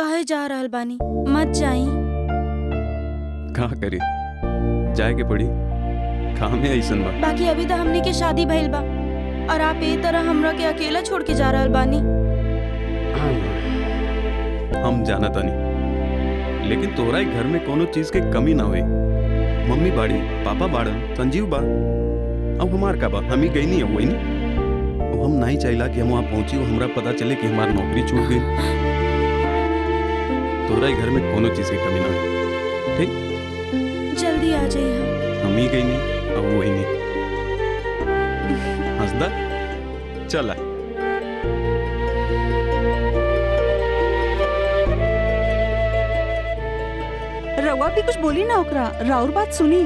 काहे जा रहल बानी? मत जाई। कहाँ करे जाए के पड़ी, काम है ऐसन बा। बाकी अभी तो हमनी के शादी भइल बा और आप ए तरह हमरा के अकेला छोड़ के जा रहल बानी। हम जाना तानी, लेकिन तोहरा ही घर में कोनो चीज के कमी ना होई। मम्मी बाड़ी, पापा बाड़न, संजीव बा, अब हमार का बा, हम ही गई नहीं है वही नहीं। हम नहीं चाहिला कि हम वहाँ पहुंची और हमरा पता चले कि हमारी नौकरी छूट गई। तोहरा ही घर में कोनो चीज की कमी ना होई, ठीक? जल्दी आ जाइए। हम ही गई नहीं, अब वही नहीं। हंसदा चला। रवा भी कुछ बोली ना ओकरा, राउर बात सुनी।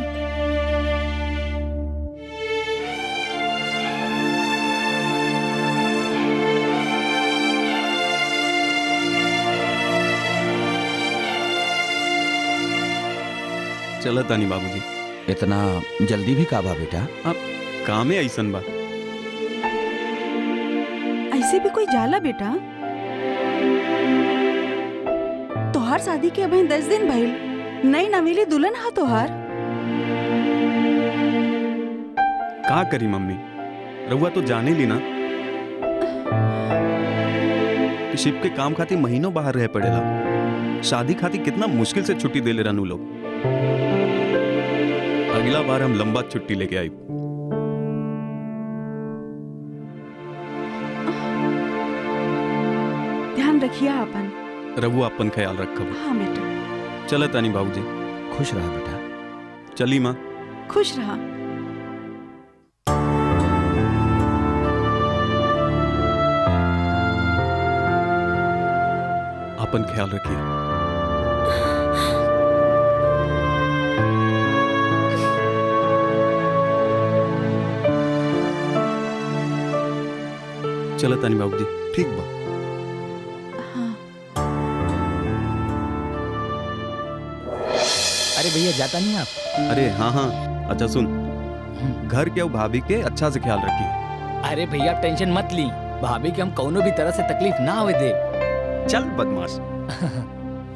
चला तानी बाबूजी। इतना जल्दी भी का बा बेटा? अब काम है ऐसन बा। ऐसे भी कोई जाला बेटा? तोहार शादी के अभी 10 दिन भइल, नई नवेली दुल्हन हा तोहार। का करी मम्मी, रहुआ तो जाने ली ना कि शिप के काम खातिर महीनों बाहर रह पड़ेला। शादी खातिर कितना मुश्किल से छुट्टी दे ले रहनू लोग। अगला बार हम लंबा छुट्टी लेके आई। ध्यान रखिए अपन। रहुआ अपन ख्याल रखब। हाँ बेटा। चला तानी बाबूजी। खुश रहा बेटा। चली माँ। खुश रहा। अपन ख्याल रखिए। चला तानी बाबूजी। ठीक बा। अरे भैया जाता नहीं आप? अरे हाँ हाँ, अच्छा सुन, घर के भाभी के अच्छा से ख्याल रखिए। अरे भैया आप टेंशन मत ली, भाभी के हम कौनो भी तरह से तकलीफ ना होवे दे। चल बदमाश।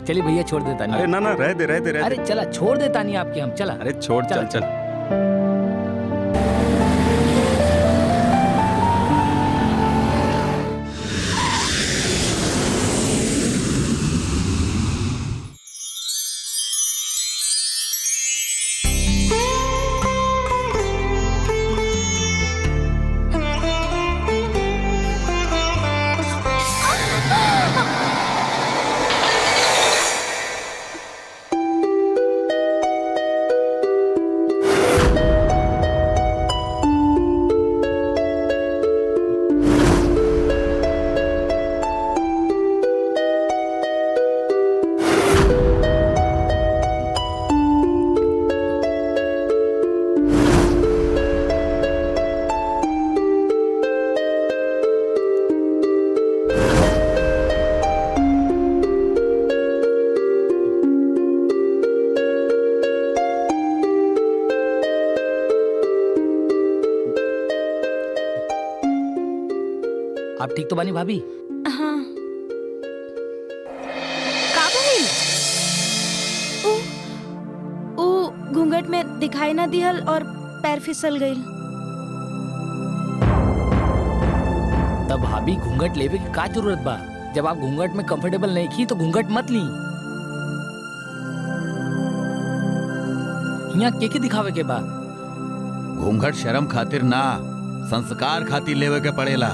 चलिए भैया छोड़ देता नहीं। अरे ना ना, रह दे। अरे चला छोड़ देता नहीं आपके हम, चला। अरे छोड़, चल। आप ठीक तो बानी भाभी? हाँ। का भइल? ओ घूंघट में दिखाई ना दिहल और पैर फिसल गईल। तब भाभी घूंघट लेवे की का जरूरत बा? जब आप घूंघट में कंफर्टेबल नहीं की तो घूंघट मत ली। यहाँ के दिखावे के बा? घूंघट शर्म खातिर ना, संस्कार खातिर लेवे के पड़ेला।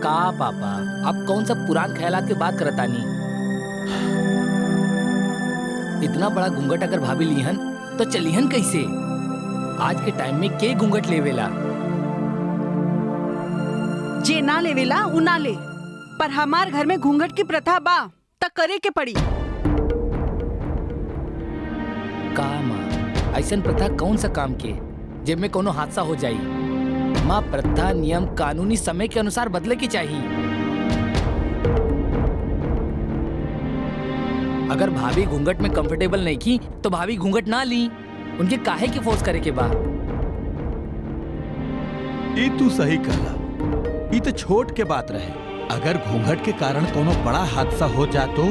का पापा, आप कौन सा पुरान ख्यालात के बात करतानी? इतना बड़ा घूंघट अगर भाभी लीहन तो चलीहन कैसे? आज के टाइम में के घूंघट लेवेला? जे ना लेवेला उ ना ले, पर हमार घर में घूंघट की प्रथा बा त करे के पड़ी। का माँ, ऐसन प्रथा कौन सा काम के जिन में कोनो हादसा हो जाई? माँ, प्रथा नियम कानूनी समय के अनुसार बदले की चाहिए। अगर भाभी घूंघट में कंफर्टेबल नहीं की तो भाभी घूंघट ना ली। उनके काहे की फोर्स करे के बा? ई तू सही कहला, ई तो छोट के बात रहे, अगर घूंघट के कारण कोनो बड़ा हादसा हो जा तो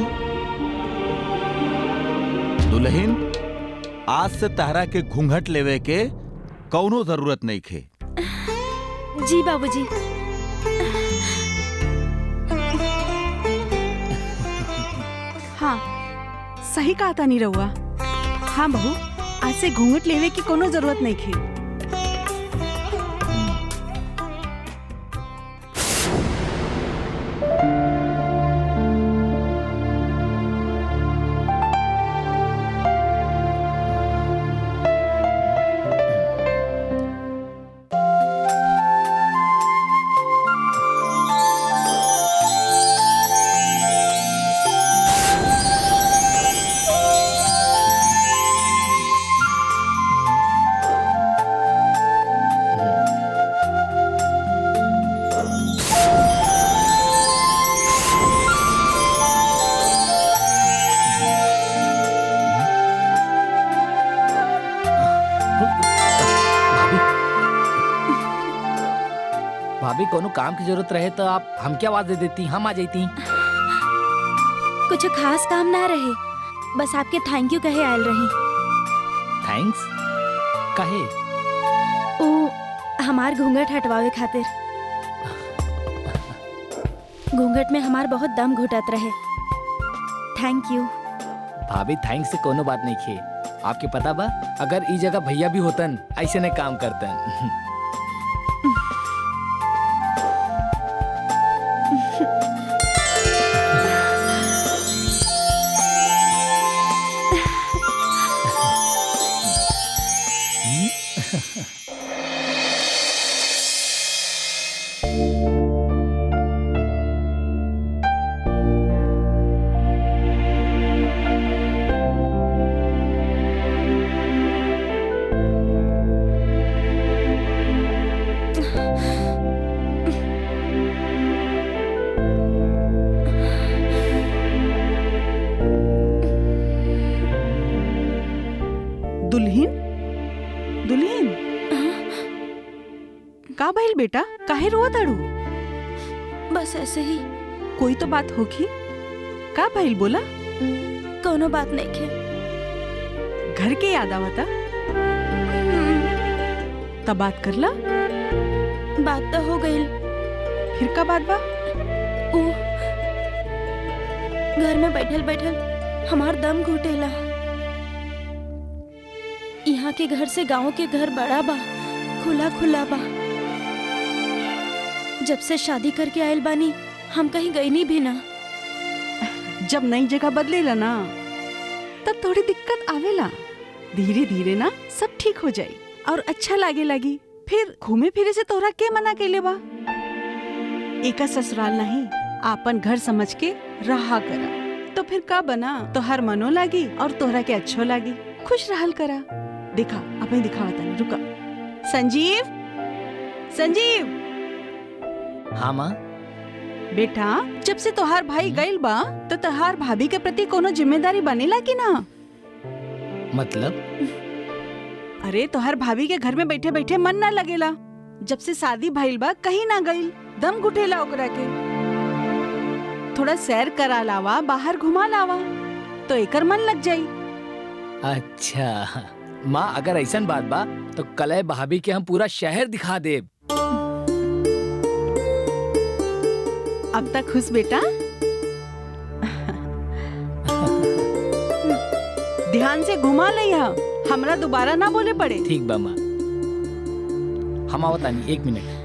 दुल्हन आज से तहरा के घूंघट लेवे के कौनो जरूरत नहीं खे। जी बाबूजी। हाँ सही कहा था नी रहुआ। हाँ बहू, आज से घूंघट लेवे की कोनो जरूरत नहीं खे। भाभी कोनो काम की जरूरत रहे तो आप हमके आवाज दे देती, हम आ जाती। कुछ खास काम ना रहे, बस आपके थैंक यू कहे आयल रही। थैंक्स काहे? ओ हमार घूंघट हटवावे खातिर। घूंघट में हमार बहुत दम घुटत रहे। Thank you. भाभी थैंक्स से कोनो बात नहीं खे। आपके पता बा, अगर ई जगह भैया भी होतन ऐसे ने काम करतन। दुल्हन दुल्हन का भइल बेटा, काहे रोवत अड़ू? बस ऐसे ही। कोई तो बात होगी। का भइल बोला? कोनो बात नहीं खे। घर के याद आवता? तब बात करला? बात तो हो गई। फिर का बात बा? ओ घर में बैठल बैठल हमार दम घुटेला। यहाँ के घर से गांव के घर बड़ा बा, खुला खुला बा। जब से शादी करके आयल बानी हम कहीं गई नहीं भी ना। जब नई जगह बदलेला ना तब थोड़ी दिक्कत आवेला। धीरे धीरे ना सब ठीक हो जाई और अच्छा लागे लगी। फिर घूमे फिरे से तोहरा के मना कैले बा? एका ससुराल नहीं, आपन घर समझ के रहा करा तो फिर का बना, तोहर मनो लागी और तोहरा के अच्छो लागी। खुश रहल करा। देखा अपने दिखावा तनी, रुका। संजीव, संजीव। हाँ माँ। बेटा जब से तोहार भाई गइल बा तो तोहार भाभी के प्रति कोनो जिम्मेदारी बनेला कि ना? मतलब? अरे तोहार भाभी के घर में बैठे बैठे मन ना लगेला। जब से शादी भइल बा कहीं ना गइल, दम घुटेला ओकरा के। थोड़ा सैर करा लावा, बाहर घुमा लावा तो एकर मन लग जाई। अच्छा माँ, अगर ऐसा बात बा तो कल भाभी के हम पूरा शहर दिखा देब। अब तक खुश बेटा? ध्यान से घुमा लिया, हमरा दोबारा ना बोले पड़े। ठीक बा माँ, हम आवतानी 1 मिनट।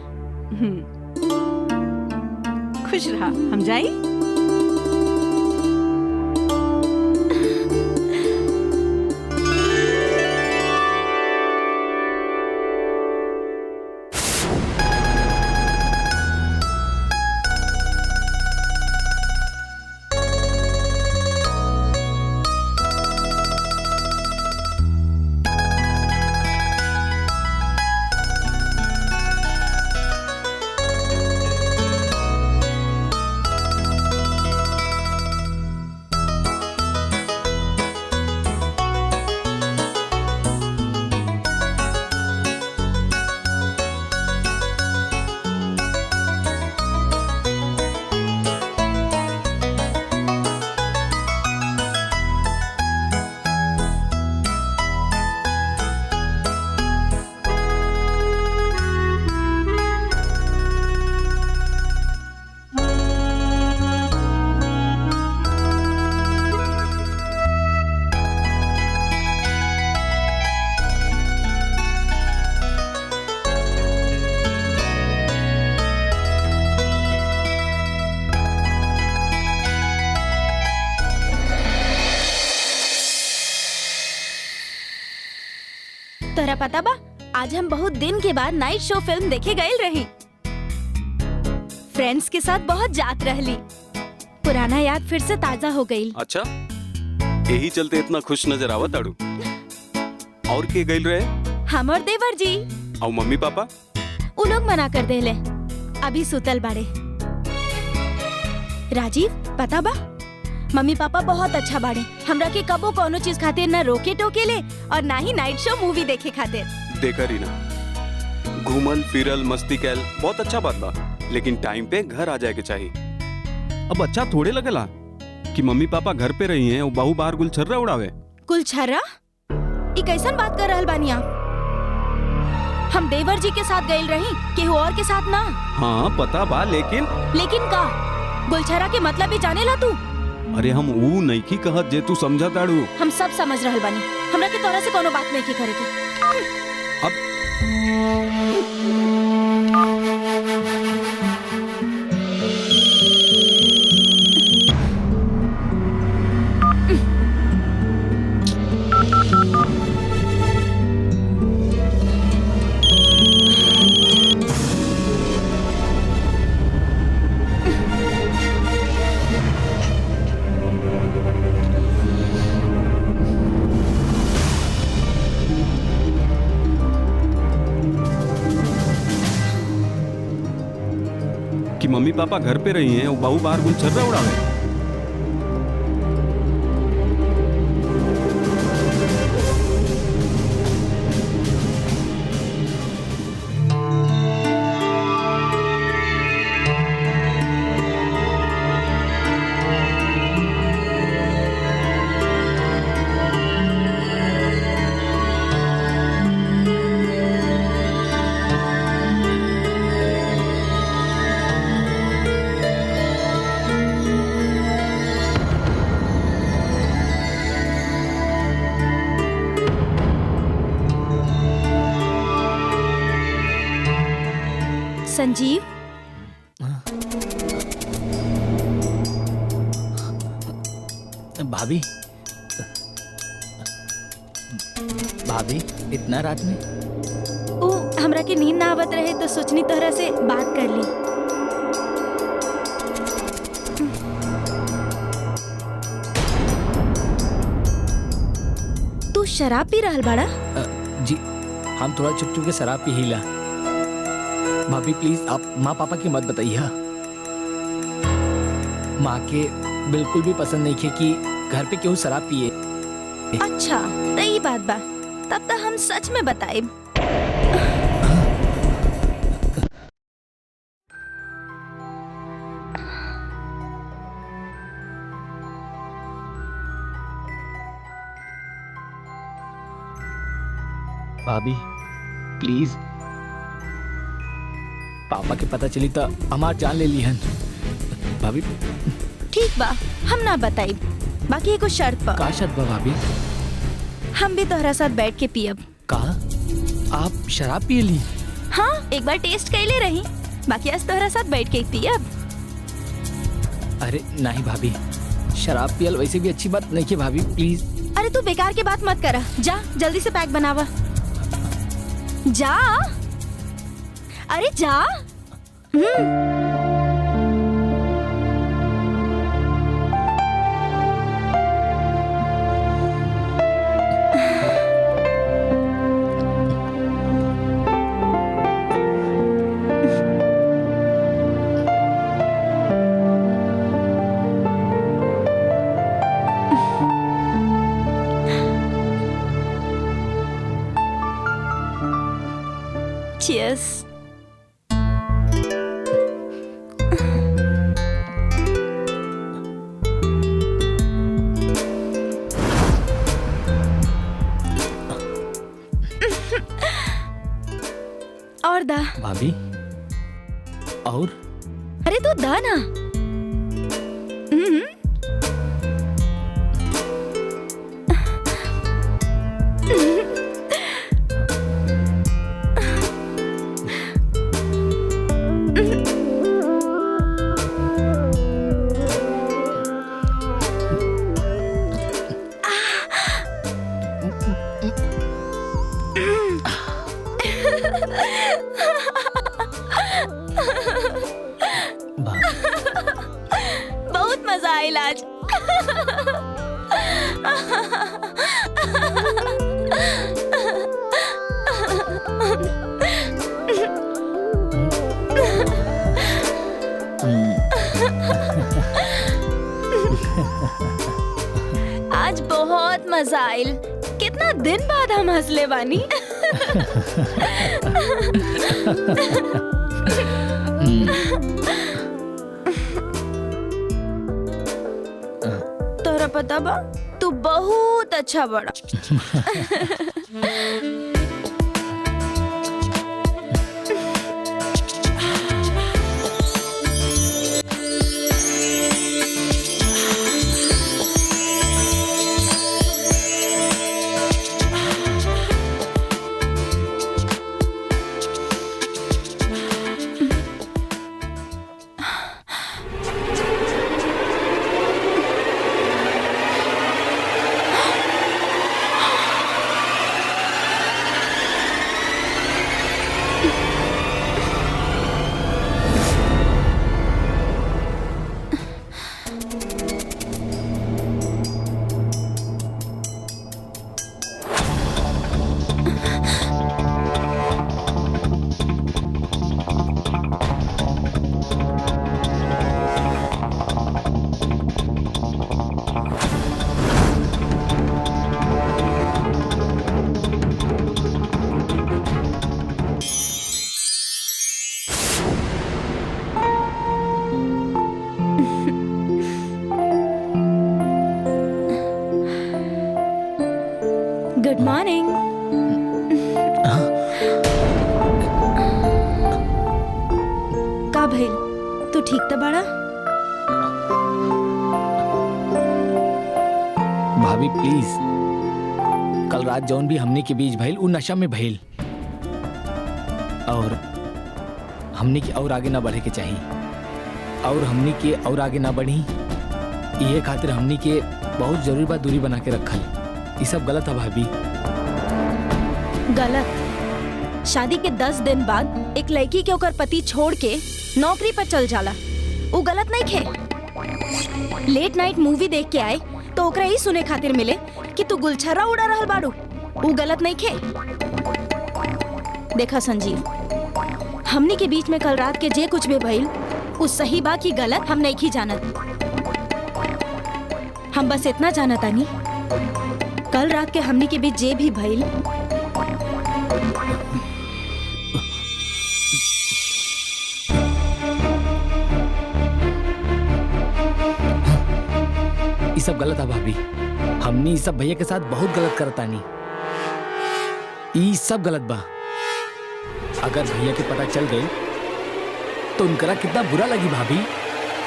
खुश रहा। हम जाई? तोहरा पता बा, आज हम बहुत दिन के बाद नाइट शो फिल्म देखे गए रही। फ्रेंड्स के साथ बहुत जात रहली, पुराना याद फिर से ताजा हो गई। अच्छा, यही चलते इतना खुश नजर आवत आड़ू। और के गइल रहे? हम और देवर जी। और मम्मी पापा? उ लोग मना कर देले, अभी सुतल बाड़े। राजीव पता बा, मम्मी पापा बहुत अच्छा बाड़े, हमरा के कबो कोनो चीज खातिर ना रोके टोके ले और ना ही नाइट शो मूवी देखे खातिर। देखा रीना, घूमल फिरल मस्ती कैल बहुत अच्छा बात बा, लेकिन टाइम पे घर आ जाए के चाहिए। अब अच्छा थोड़े लगेला कि मम्मी पापा घर पे रही हैं और बहू बाहर गुलछर्रा उड़ावे। गुलछर्रा? ई कैसन बात कर रहल बानी आप? हम देवर जी के साथ गइल रही, केहू और के साथ ना। हाँ पता बा, लेकिन का गुलछर्रा के मतलब ही जाने ला तू? अरे हम ऊ नहीं की कहत जे तू समझा ताड़ू। हम सब समझ रहल बानी, हमरा के तोरा से कोनो बात नहीं की करे के। कि मम्मी पापा घर पे रही हैं और बहू बाहर गुलछर्रा उड़ावे। संजीव, भाभी, भाभी इतना रात में? ओ हमरा के नींद ना आवत रहे तो सोचनी तोहरा से बात कर ली। तू शराब पी रहल बाड़ा? जी, हम थोड़ा चुप चुप के शराब पी हिला। भाभी प्लीज आप माँ पापा की मत बताइए। माँ के बिल्कुल भी पसंद नहीं है कि घर पे केहू शराब पिए। अच्छा तो ये बात बा, तब तो हम सच में बताए। भाभी प्लीज, पापा के पता चली तो हमार जान ले ली हन। भाभी ठीक बा, हम ना बताई, बाकी एको शर्त पर। का शर्त बा भाभी? हम भी तोहरा साथ बैठ के पियब। का आप शराब पिए ली? हाँ, एक बार टेस्ट कैले रही, बाकी आज तोहरा साथ बैठ के पियब। अरे नहीं भाभी, शराब पियल वैसे भी अच्छी बात नहीं है भाभी, प्लीज। अरे तू बेकार की बात मत करा, जा जल्दी से पैक बनावा। जा, अरे जा। Cheers. और दा। भाभी और? अरे तू दा ना। मजा आयल आज। आज बहुत मजा आयल। कितना दिन बाद हम हंसले बानी। तोरा पता बा तू बहुत अच्छा बड़ा। Good morning. का भइल? तू ठीक तो बड़ा? भाभी प्लीज, कल रात जौन भी हमने के बीच भइल उ नशा में भइल, और हमने की और आगे ना बढ़े के चाहिए, और हमने के और आगे ना बढ़ी ये खातिर हमने के बहुत जरूरी बात दूरी बना के रखल। ये सब गलत है भाभी। गलत? शादी के 10 दिन बाद एक लड़की के ओकर पति छोड़ के नौकरी पर चल जाला, वो गलत नहीं खे? लेट नाइट मूवी देख के आए तो ओकरा ही सुने खातिर मिले कि तू गुलछर्रा उड़ा रहल बाड़ू, वो गलत नहीं खे? देखा संजीव, हमनी के बीच में कल रात के जे कुछ भी भइल वो सही बा कि गलत हम नहीं जानत। हम बस इतना जानत आनी, कल रात के हमनी के बीच जे भी भइल ये सब गलत है भाभी। हमने ये सब भैया के साथ बहुत गलत करतानी। ये सब गलत बा। अगर भैया के पता चल गई तो उनकरा कितना बुरा लगी भाभी।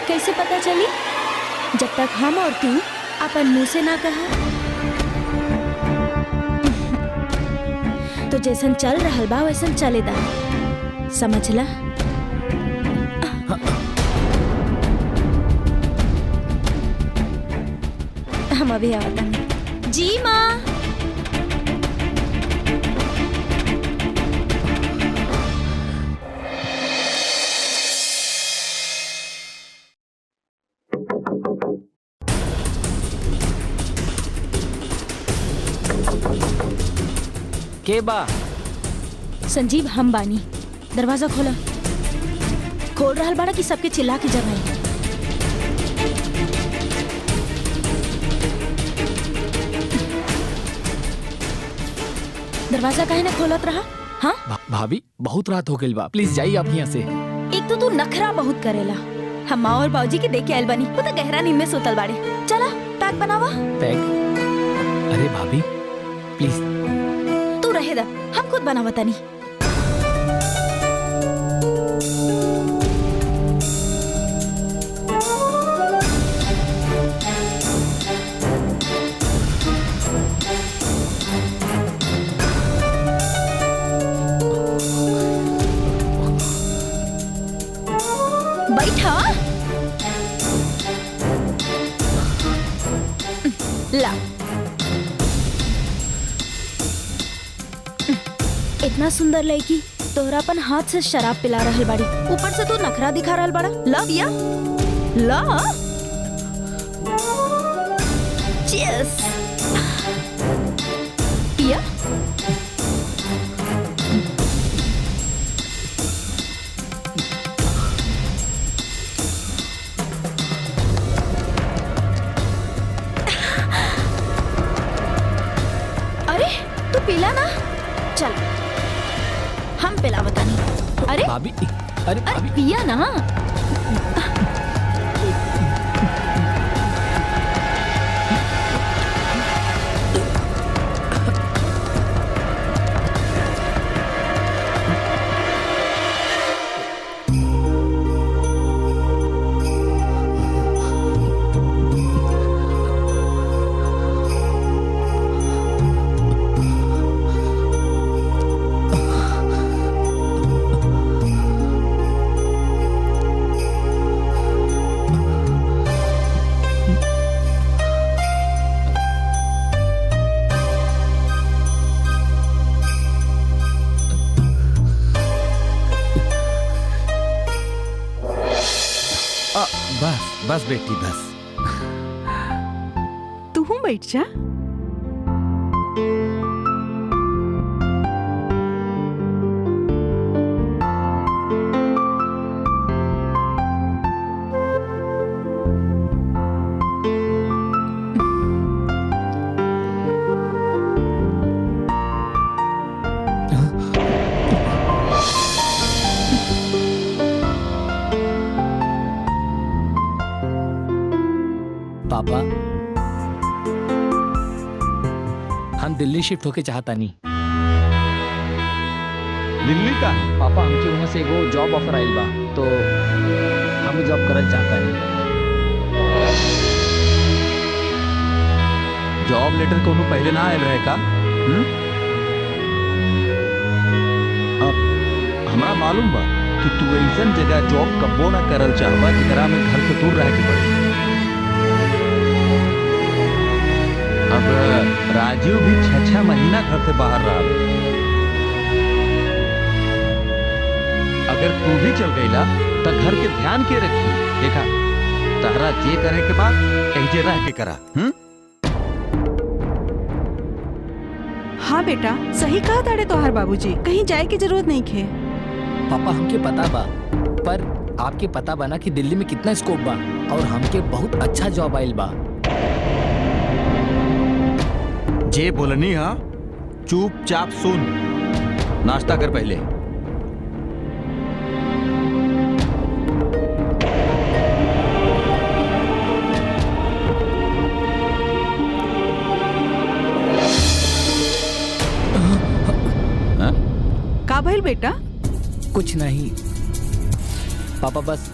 कैसे पता चली? जब तक हम और तू अपन मुंह से ना कहा। तो जैसन चल रहल बा वैसन चलेदा, समझला? हम अभी आवता। जी माँ। के बा? संजीव, हम बानी। दरवाजा खोला। खोल रहल बाड़ा कि सबके चिल्ला के जगाई? दरवाजा काहे ना खोलत रहा? हाँ भाभी बहुत रात हो गई बा, प्लीज जाइए आप यहाँ से। एक तो तू नखरा बहुत करेला। हम माँ और बाबूजी के देख के आयल बानी, वो तो गहरा नींद में सोतल बाड़े। चला पैक बनावा। पैक? अरे भाभी प्लीज। तू रहे दा, हम खुद बनावा तनी। बैठा। ला। इतना सुंदर लड़की तोहरा अपन हाथ से शराब पिला रहल बाड़ी, ऊपर से तू नखरा दिखा रहल बाड़ा। ला बिया ला। Cheers. पिया? अरे तू पीला ना, चल हम पिला बतानी। अरे भाभी, अरे अरे भाभी, पिया ना। बस बस बेटी बस। तू बैठ जा। पापा, हम दिल्ली शिफ्ट होके चाहता नहीं। दिल्ली का पापा हमके वहाँ से एगो जॉब ऑफर आइल बा, तो हम जॉब करल चाहता नहीं। जॉब लेटर कोनो पहले ना आयल रहे का? अब हमरा मालूम बा कि तू ऐसन जगह जॉब कबो ना करल चाहबा जेकरा में घर से दूर रह के पड़ी। अब राजीव भी 6-6 महीना घर से बाहर रहा। अगर तू भी चल गईला तो घर के ध्यान के रखी। देखा, तहरा जे करे के बाद कहीं रह के करा। हाँ बेटा, सही कहा ताड़े तोहार बाबूजी, कहीं जाए की जरूरत नहीं खे। पापा हमके पता बा, पर आपके पता बा ना कि दिल्ली में कितना स्कोप बा और हमके बहुत अच्छा जॉब आइल बा। जे बोलनी हा चुपचाप सुन। नाश्ता कर पहले। का भइल बेटा? कुछ नहीं पापा, बस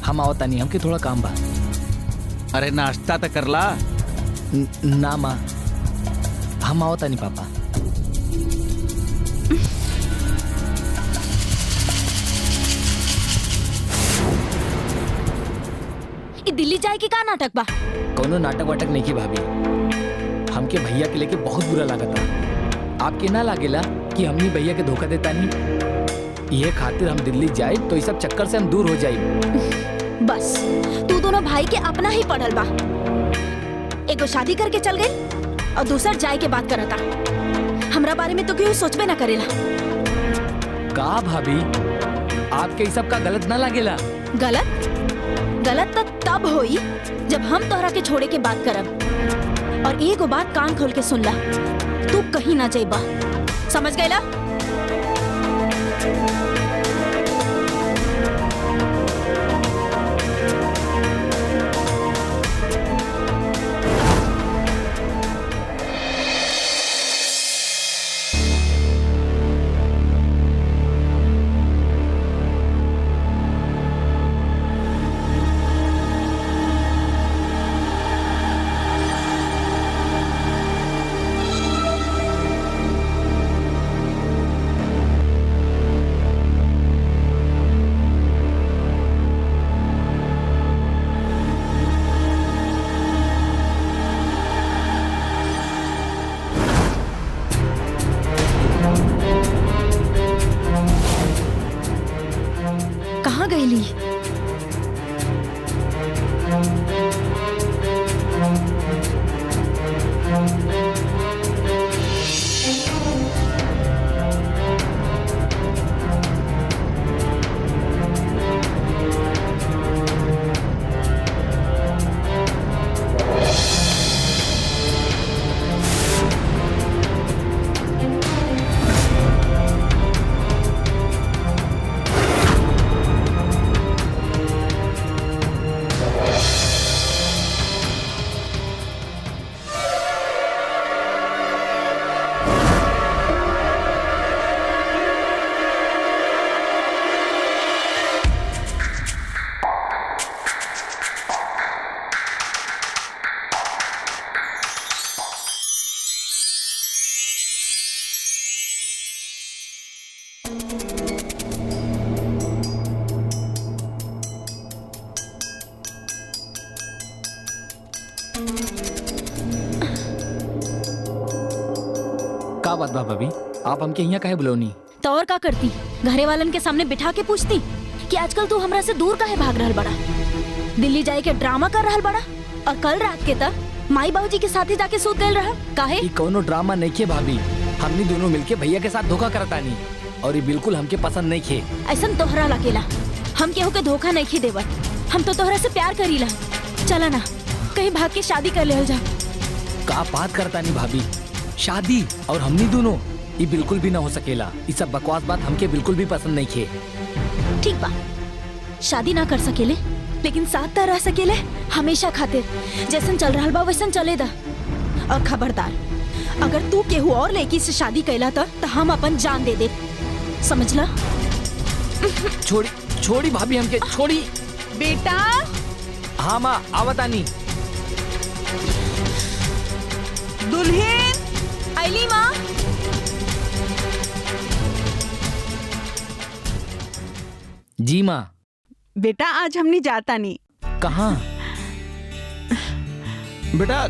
हम आवता नहीं, हमके थोड़ा काम बा। अरे नाश्ता तो कर ला। ना माँ, हम आवता नहीं पापा। दिल्ली जाए के का नाटक बा? कोनो नाटक वाटक नहीं की भाभी, हमके भैया के लेके बहुत बुरा लगा था। आपके ना लागेला कि हमनी भैया के धोखा देता नहीं? ये खातिर हम दिल्ली जाए तो इस सब चक्कर से हम दूर हो जाए। बस तू दोनों भाई के अपना ही पड़ल बा। एगो शादी करके चल गई और दूसर जाए के बात करता। हमरा बारे में तो क्यों सोचबे ना करेला। का भाभी, आपके इस सब का गलत ना लागेला? गलत गलत तब होई जब हम तोहरा के छोड़े के बात करब। और एगो बात कान खोल के सुन ला, तू कहीं ना जाइबा, समझ गईला? का बात बा भाभी, आप हमके यहाँ काहे बुलौनी? तो और का करती, घरे वालन के सामने बिठा के पूछती कि आजकल तू हमरा से दूर काहे भाग रहल बड़ा, दिल्ली जाए के ड्रामा कर रहल बड़ा, और कल रात के तक माई बाबूजी के साथ ही जाके सूत गए रहा काहे? ये कौनो ड्रामा नहीं खे भाभी, हमनी दोनों मिलके भैया के साथ धोखा करतानी और ये बिल्कुल हमके पसंद नहीं खे। ऐसन तोहरा लकेला, हम केहू के धोखा नहीं देवत, हम तो तोहरा से प्यार करीला। चला ना कहीं भाग के शादी कर ले जा। का बात करतानी भाभी, शादी और हमनी दोनों, ये बिल्कुल भी ना हो सकेला। ये सब बकवास बात हमके बिल्कुल भी पसंद नहीं खे। ठीक बा, शादी ना कर सकेले लेकिन साथ त रह सकेले हमेशा खातिर। जैसन चल रहा बा वैसन चले दा। और खबरदार, अगर तू केहू और लड़की से शादी कैला तो हम अपन जान दे दे, समझला? छोड़ी छोड़ी भाभी, हमके छोड़ी। बेटा हाँ माँ आवतानी। दुल्हन आइली माँ। जी माँ। बेटा आज हमनी जाता नहीं। कहाँ? बेटा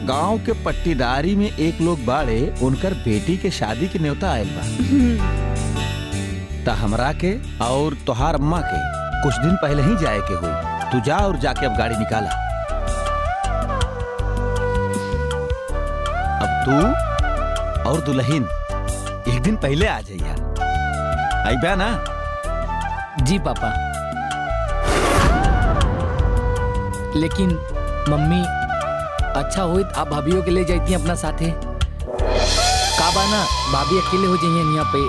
गांव के पट्टीदारी में एक लोग बाड़े, उनकर बेटी के शादी के न्योता आयल बा। त हमरा के और तोहार अम्मा के कुछ दिन पहले ही जाए के हुई। तू जा और जाके अब गाड़ी निकाला। अब तू और दुल्हन एक दिन पहले आ जाइया। आइबा ना? जी पापा। लेकिन मम्मी, अच्छा होई आप भाभीयों के ले जाती अपना साथे। का बाना भाभी अकेले हो जाइए यहाँ पे,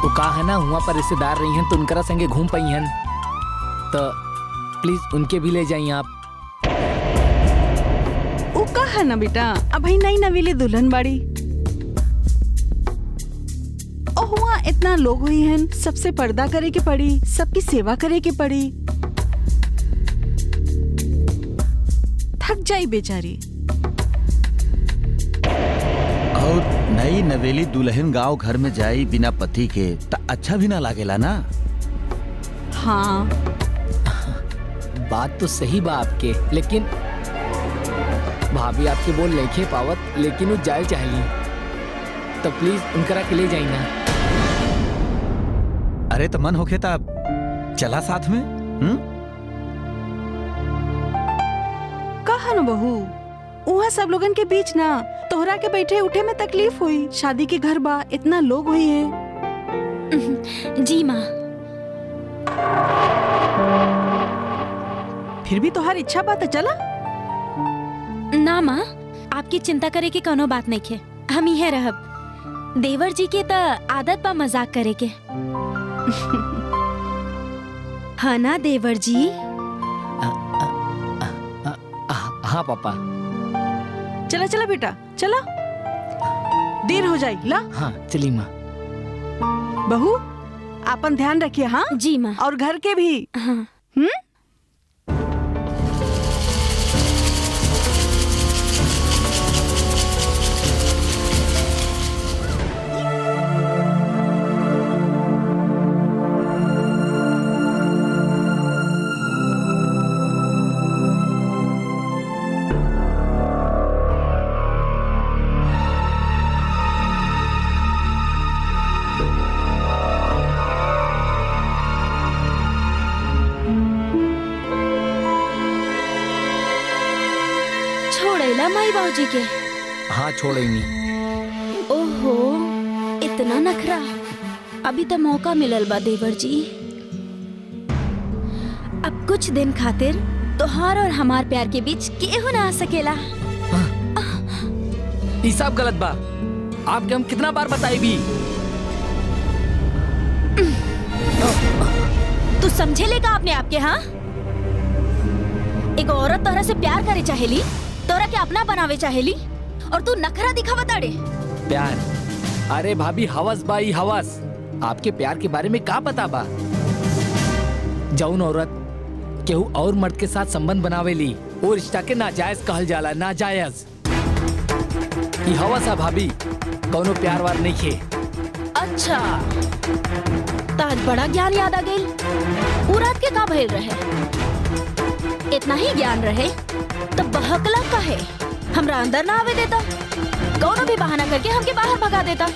वो का है ना वहाँ पर रिश्तेदार रही हैं तो उनकरा संगे घूम पाई हैं, तो प्लीज उनके भी ले जाइए आप। वो कहा ना बेटा, अब ही नई नवीली दुल्हन बाड़ी। ओ हुआ इतना लोग हुई हैं, सबसे पर्दा करे के पड़ी, सबकी सेवा करे के पड़ी, थक जाई बेचारी। और नई नवेली दुल्हन गांव घर में जाई बिना पति के त अच्छा भी ना लागेला ना। हाँ बात तो सही बा आपके, लेकिन भाभी आपके बोल लेखे पावत, लेकिन वो जाए चाहिए, तो प्लीज उनकरा के ले जाई ना। अरे तो मन होखे ता चला साथ में। कहा न बहू, वहाँ सब लोगन के बीच ना तोहरा के बैठे उठे में तकलीफ हुई। शादी के घर बा, इतना लोग हुई है। जी माँ। फिर भी तोहार इच्छा बात है, चला। ना माँ, आपकी चिंता करे की कोनो बात नहीं है, हम ही है रहब। देवर जी के त आदत बा मजाक करे के। हाँ ना देवर जी? हाँ पापा। चला चला बेटा चला, देर हो जाएगी ला। हाँ चली माँ। बहू आपन ध्यान रखिए। हाँ जी माँ। और घर के भी। हाँ। छोड़ेला माई बाबूजी के? हाँ छोड़ेंगी। ओहो, इतना नखरा। अभी तो मौका मिलल बा देवर जी। अब कुछ दिन खातिर तोहार और हमार प्यार के बीच केहू ना आ सकेला। ये सब गलत बा, आपके हम कितना बार बताई भी। तू समझे लेगा अपने आप के? हाँ, एक औरत तोहरा से प्यार करे चाहेली, तोरा के अपना बनावे चाहेली, और तू नखरा दिखावा ताड़े। प्यार? अरे भाभी हवस बाई हवस, आपके प्यार के बारे में का पता बा? जौन औरत केहू और मर्द के साथ संबंध बनावेली, वो रिश्ता के नाजायज कहल जाला, नाजायज। ये हवस है भाभी, कौनो प्यार वार नहीं खे। अच्छा, ताज बड़ा ज्ञान याद आ गई। उ रात के का भइल रहे? इतना ही ज्ञान रहे तो बहकला का है, हमरा अंदर ना आवे देता, कौनो भी बहाना करके हमके बाहर भगा देता।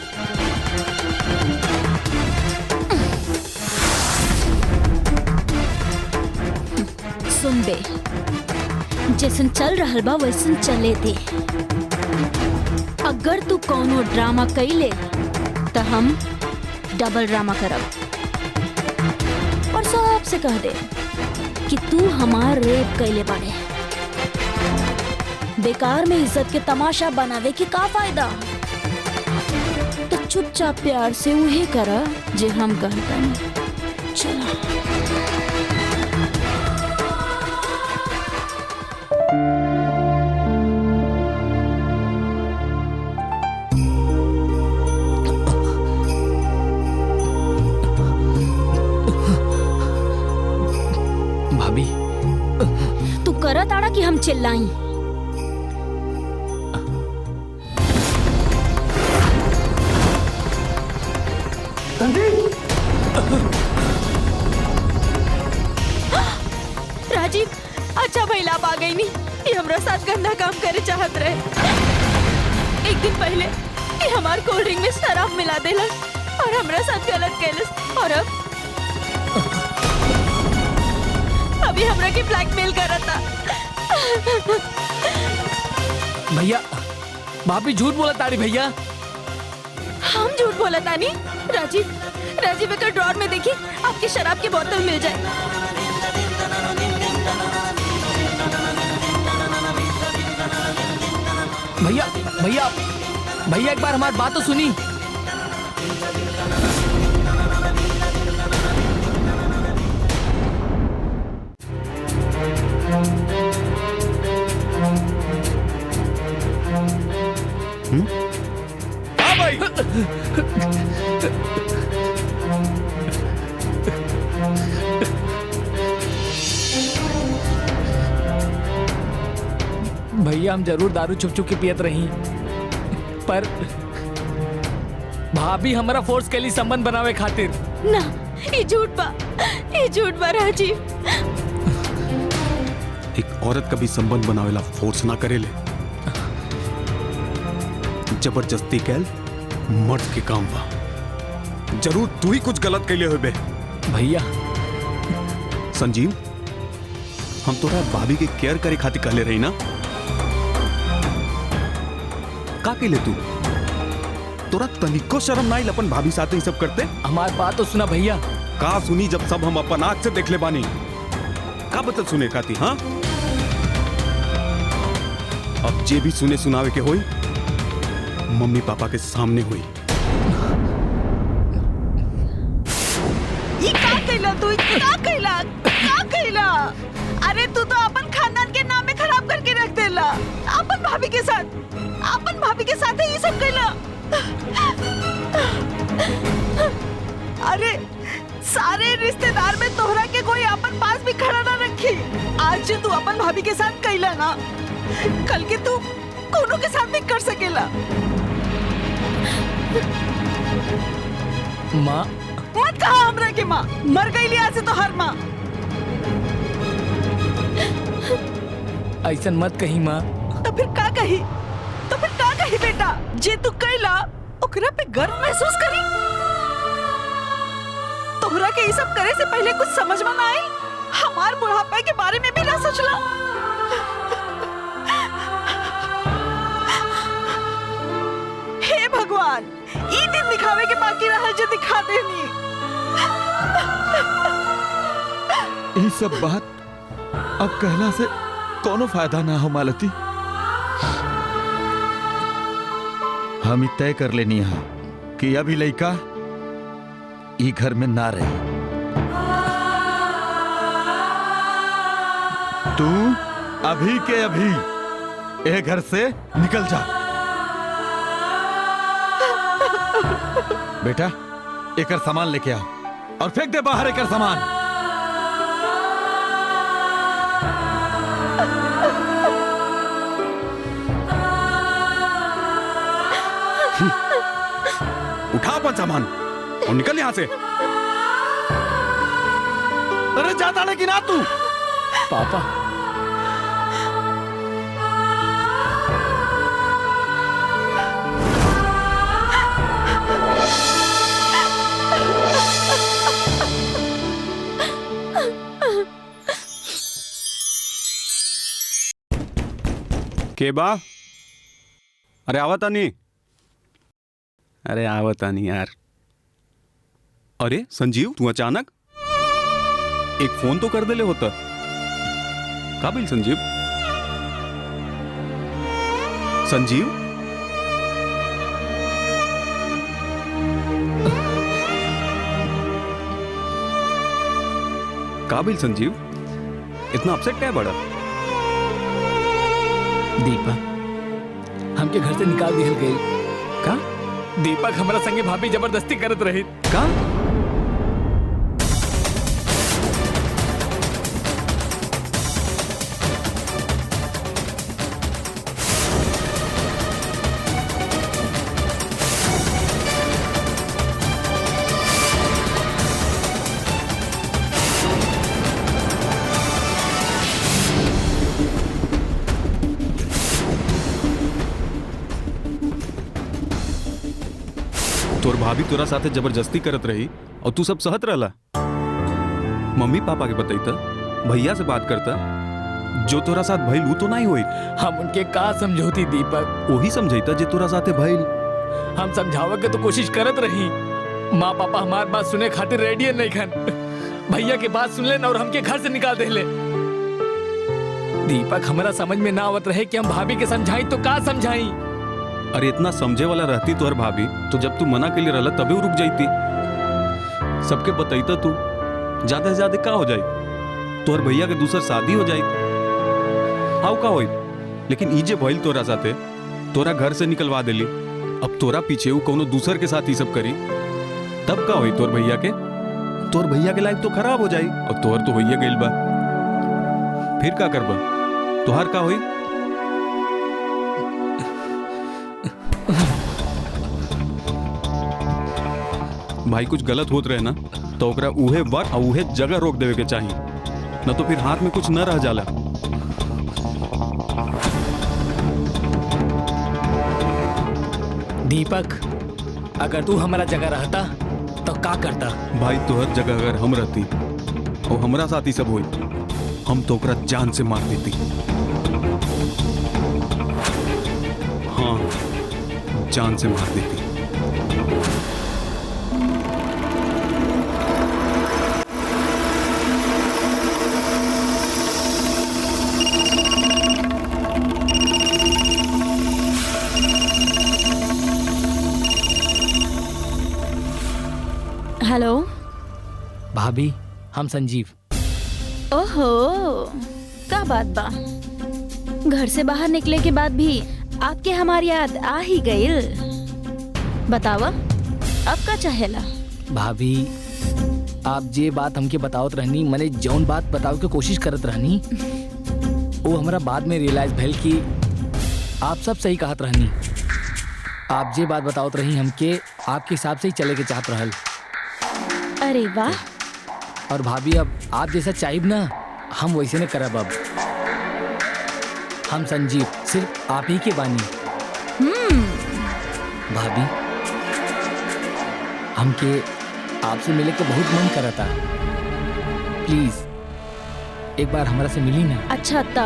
सुन बे, जैसन चल रहल बा वैसन चले दे। अगर तू कौनो ड्रामा कइले तो हम डबल ड्रामा करब और सबसे कह दे कि तू हमार रेप कइले बाड़े। बेकार में इज्जत के तमाशा बनावे की का फायदा? तो चुपचाप प्यार से उहे करा जे हम कहता नहीं। चलो भाभी, तू करत आड़ा कि हम चिल्लाई? राजीव, अच्छा भइला आप आ गई नी। ये हमरा साथ गंदा काम करे चाहत रहे। एक दिन पहले ये हमार कोल्ड ड्रिंक में शराब मिला देलस और हमरा साथ गलत कैलस, और अभी हमरा के ब्लैकमेल करता। भैया, भाभी झूठ बोला ताड़ी भैया। हम झूठ बोला तानी? राजीव, राजीव एक ड्रॉर में देखी, आपकी शराब की बोतल मिल जाए। भैया भैया भैया, एक बार हमारी बात तो सुनी। हाँ भाई। भैया, हम जरूर दारू छुप छुप के पियत रही, पर भाभी हमारा फोर्स के लिए संबंध बनावे खातिर। ना, ये झूठ बा, ये झूठ बा राजीव। एक औरत कभी संबंध बनावेला फोर्स ना करेले, जबरदस्ती कैल मर्द के काम बा। जरूर तू ही कुछ गलत कैले हुए बे। भैया संजीव, हम तोरा भाभी के केयर करे खातिर कहले रही ना, का कैले तू? तोरा तनिको शर्म ना आइल अपन भाभी साथे ही सब करते? हमारी बात तो सुना भैया। का सुनी जब सब हम अपन आँख से देख ले बानी? का बतल सुने खाती? हाँ, अब जे भी सुने सुनावे के होई मम्मी पापा के सामने हुई। ये का कैला तू? का कैला? का कैला? अरे तू तो अपन खानदान के नाम में खराब करके रख देला। अपन भाभी के साथ ही सब कैला। अरे सारे रिश्तेदार में तोहरा के कोई अपन पास भी खड़ा ना रखी। आज जो तू अपन भाभी के साथ कैला ना, कल के तू कोनो के साथ भी कर सकेला। माँ, मत कहा हमरा के माँ, मर गई आज से तो हर माँ। ऐसा मत कही माँ। तो फिर का कही? बेटा, जे तू कैला ओकरा पे गर्व महसूस करी। तोहरा के ये सब करे से पहले कुछ समझ में ना आई? हमार बुढ़ापा के बारे में भी ना सोचला। हे भगवान, ई दिन दिखावे के बाकी रहा जो दिखा देनी। ये सब बात अब कहला से कोनो फायदा ना हो मालती। हम ही तय कर लेनी है कि अभी लड़का ई घर में ना रहे। तू अभी के अभी ए घर से निकल जा। बेटा, एकर सामान लेके आओ और फेंक दे बाहर एकर सामान। उठा अपन सामान और निकल यहां से। अरे जाता लेकिन ना तू। पापा, के बा? अरे आवता नहीं। अरे आवता नहीं यार। अरे संजीव, तू अचानक एक फोन तो कर दे ले होता। काबिल संजीव? संजीव काबिल संजीव, इतना अपसेट क्या है बड़ा? दीपक हमके घर से निकाल दिया गई। का? दीपक हमारा संगे भाभी जबरदस्ती करत रही। का? तोर भाभी तोरा साथे जबरदस्ती करत रही और तू सब सहत रहला। मम्मी पापा के बताई था, भैया से बात करता, जो तोरा साथ भइल ऊ तो नहीं होई। हम उनके का समझौती दीपक, वही समझाइता जे तोरा साथे भइल। हम समझावे के तो कोशिश करत रही। माँ पापा हमार बात सुने खातिर रेडी नहीं खन। भैया के बात सुन ले और हमके घर से निकाल दे ले। दीपक हमारा समझ में ना आवत रहे कि हम भाभी के समझाई तो का समझाई। अरे इतना समझे वाला रहती तोहर भाभी तो जब तू मना के लिए रहला तभी रुक जाती। सबके बताइता तू ज्यादा से ज्यादा का हो जाए, तोहर भैया के दूसर शादी हो जाए, हाउ का होई। लेकिन ई जे भइल तोरा साथे, तोरा घर से निकलवा देली, अब तोरा पीछे वो कोनो दूसर के साथ ही सब करी, तब का होई तोर भैया के? तोर भैया के लाइफ तो खराब हो जाई और तोहर तो होइए गइल बा। फिर का करबा? तोहर का होई? भाई कुछ गलत होत रहे ना तो ओकरा उहे वक्त और उहे जगह रोक देवे के चाहिए, न तो फिर हाथ में कुछ न रह जाला। दीपक अगर तू हमारा जगह रहता तो का करता? भाई तोहर जगह अगर हम रहती और हमरा साथ ही सब होई, हम तो ओकरा जान से मार देती। हाँ, जान से मार देती। हेलो भाभी, हम संजीव। ओहो, का बात बा? घर से बाहर निकले के बाद भी आपके हमारी याद आ ही गई। बतावा, अब का चाहेला? भाभी आप जे बात हमके बतावत रहनी, मने जौन बात बतावे के कोशिश करत रहनी, वो हमरा बाद में रियलाइज भइल कि आप सब सही कहत रहनी। आप जे बात बतावत रही हमके आपके हिसाब से ही चले के चाहत रहल। अरे वाह। और भाभी अब आप जैसा चाहिए ना, हम वैसे न करब। अब हम संजीव सिर्फ आप ही के बानी। भाभी हमके आपसे मिले के बहुत मन करता। प्लीज एक बार हमारा से मिली ना। अच्छा ता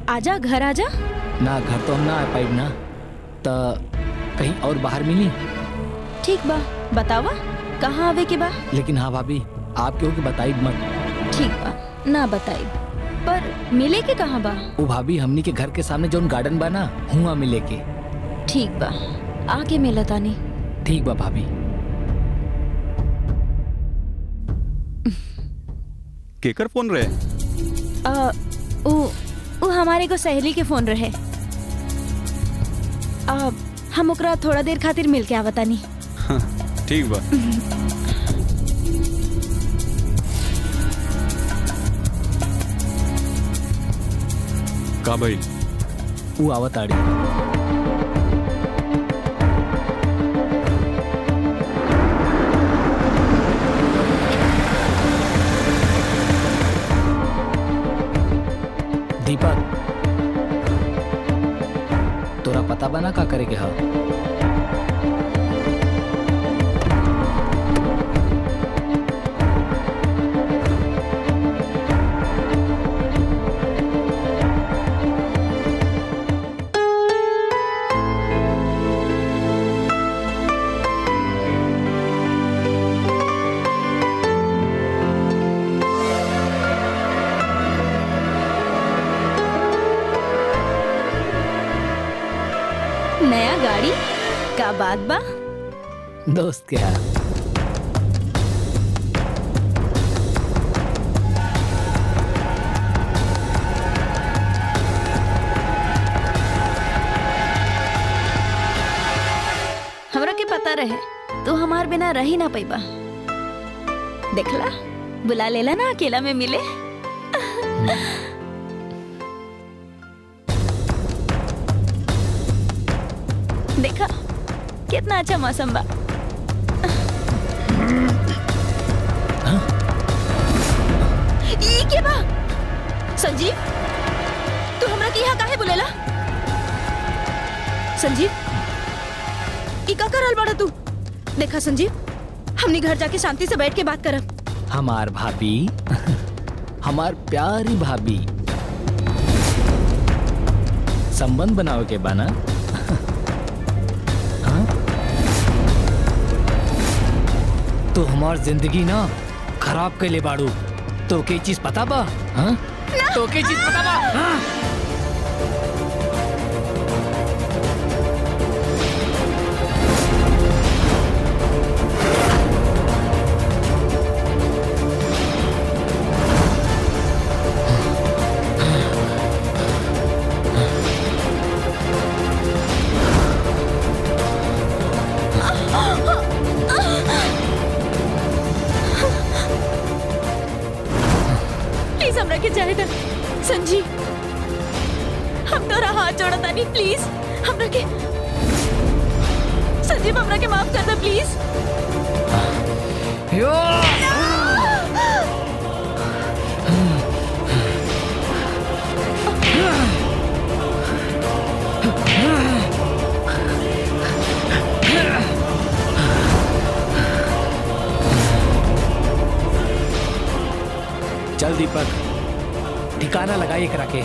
आजा, घर आजा। ना घर तो हम ना आ पाइब ना, तो कहीं और बाहर मिली। ठीक बा, बतावा कहाँ आवे के बा? लेकिन हाँ भाभी, आप क्यों के बताई मत। ठीक बा, ना बताई, पर मिले के कहाँ बा? वो भाभी हमनी के घर के सामने जौन गार्डन बा ना, हुआ मिले के। ठीक बा, आके मिला तानी। ठीक बा भाभी। केकर फोन रहे? उ हमारे को सहेली के फोन रहे। हम ओकरा थोड़ा देर खातिर मिल के आवतानी। हाँ, ठीक बा। का भाई? वो आवताड़ी। दीपक तोरा पता बना का करे के हा? नया गाड़ी का बात बा? दोस्त क्या? हमरा के पता रहे तू हमार बिना रह ही ना पैबा। देखला बुला लेला ना अकेला में मिले। देखा कितना अच्छा मौसम बा। ई के बा? संजीव तू हमरा के यहाँ काहे बुलेला? संजीव ई का करल बाड़ा तू? देखा संजीव, हमनी घर जाके शांति से बैठ के बात करब। हमार भाभी, हमार प्यारी भाभी, संबंध बनावे के बाना। हाँ? तो हमार जिंदगी ना खराब कैले बाड़ू। तो के चीज पता बा? हाँ? तो के चीज पता बा? हाँ? प्लीज हमरा के जाए दे संजीव, हम तोरा हाथ जोड़ा तानी। प्लीज हमरा के संजीव, हमरा के माफ कर दे प्लीज। यो! चल दीपक, ठिकाना लगाइए करा के।